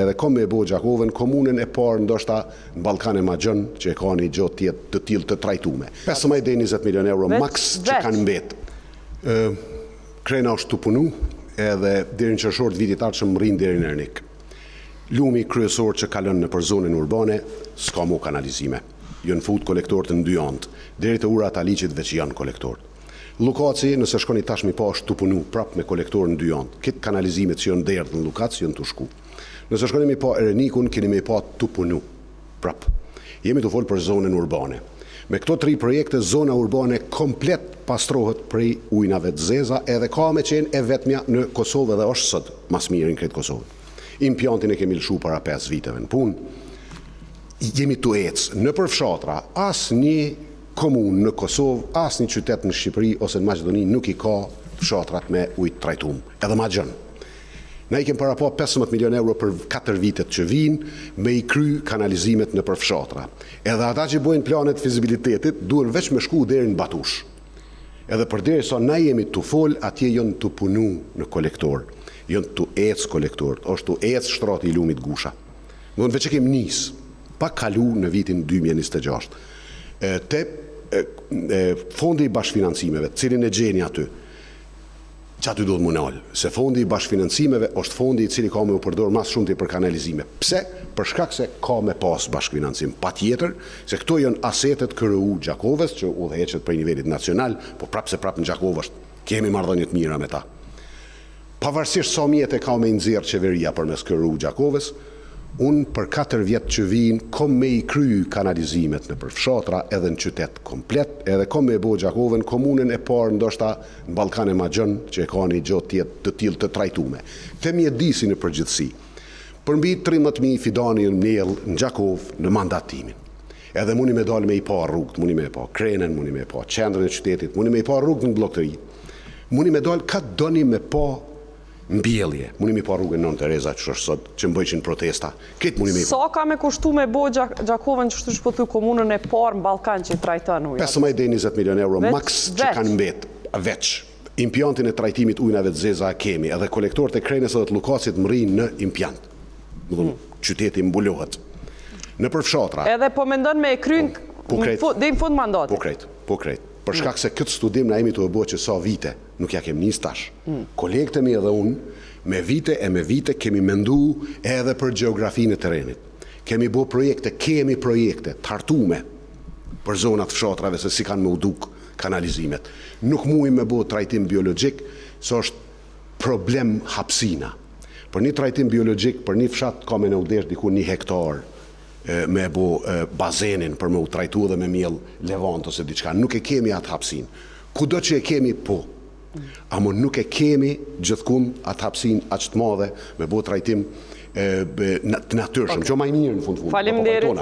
edhe kom me bo Gjakovën, komunën e parë ndoshta në Ballkan e Maxhën që e ka një gjotë tjetë të tillë të trajtume. 15 deri 20 milion euro maks që kanë mbet. Krena është të punu edhe deri në qershor të vitit ardhshëm rrin deri në Ernik. Lumi kryesor që kalon në për zonën urbane s'ka mo kanalizime. Jënë fut kolektorët në dy anët, deri te ura Taliqit veç janë kolektorët. Lukaci, nëse shkoni tashmi pa është të punu prap me kolektorë në dy anët. Këtë kanalizimet që janë derdhë në Lukac janë të shku. Nëse shkoni mi pa Ernikun, keni mi pa të punu prap. Jemi të folë për zonën urbane. Me këto 3 projekte, zona urbane komplet pastrohet prej ujnave të zeza, edhe ka me qenë e vetmja në Kosovë dhe është sot mas mirë në këtë Kosovë. Impjantin e kemi lëshu para 5 viteve në punë. Jemi të ecë në përfshatra, as një komunë në Kosovë, as një qytet në Shqipëri ose në Maqedoni nuk i ka fshatrat me ujtë trajtum, edhe Maxhën. Ne i kem para pa 15 milion euro për 4 vitet që vinë me i kry kanalizimet në përfshatra. Edhe ata që bojnë planet fizibilitetit duhen veç me shku deri në Batush. Edhe përderisa na jemi të fol, atje janë të punu në kolektor. Janë të ecë kolektorët, është të ecë shtrati i lumit Gusha. Në veç e kem nisë, pa kalu në vitin 2026. Te fondi i bashkëfinancimeve, cilin e gjeni aty, që aty do të munal, se fondi i bashkëfinancimeve është fondi i cili ka me u përdor mas shumë të për kanalizime. Pse? Për shkak se ka me pas bashkëfinancim. Pa tjetër, se këto janë asetet KRU Gjakovës, që udhëheqet prej nivelit nacional, po prap se prap në Gjakovë kemi marrëdhënie të mira me ta. Pavarësisht sa mjetë e ka me nxjerrë qeveria përmes KRU Gjakovës, unë për 4 vjetë që vinë kom me i kry kanalizimet në përfshatra edhe në qytet komplet, edhe kom me bo Gjakovën komunën e parë ndoshta në Ballkan e Maxhën që e ka një gjotë tjetë të tillë të trajtume. Te mjedisi në përgjithësi, përmbi 13.000 fidani në mnjell në Gjakovë në mandatimin. Edhe muni me dalë me i pa rrugët, muni me pa Krenën, muni me pa qendrën e qytetit, muni me i pa rrugët në Bllokëri. Muni me dalë ka doni me pa mbjellje, muni mi pa rrugën Nën Tereza që është sot, që mbëjqin protesta. Këtë muni mi pa. Sa ka me kushtu me bo Gjakovën që shtu shpëtu komunën e parë në Ballkan që i trajton ujat? 15 deri 20 milion euro maks që kanë mbet, veç. Impjantin e trajtimit ujnave të zeza kemi, edhe kolektorët e Krenës edhe të Lukacit mrin në impjant. Qyteti mbulohet. Në përfshatra. Edhe po mendon me e kryn dhe në fund mandatit? Po krejt. Për shkak se këtë studim na jemi të bëjë që sa vite, nuk ja kemi nis tash. Kolegët e mi edhe unë, me vite kemi mendu edhe për gjeografinë e terrenit. Kemi bo projekte, të hartume për zonat fshatrave se si kanë me uduk kanalizimet. Nuk mujmë me bo trajtim biologjik, se është problem hapsina. Për një trajtim biologjik, për një fshat ka me në udesh diku 1 hektar me bo bazenin për me u trajtu dhe me miell levant ose diçka. Nuk e kemi atë hapsin. Kudo që e kemi, po. Amo nuk e kemi gjithkund atë hapsin aq të madhe me bo trajtim të natyrshëm. Që ma i mirë në fund. Faleminderit.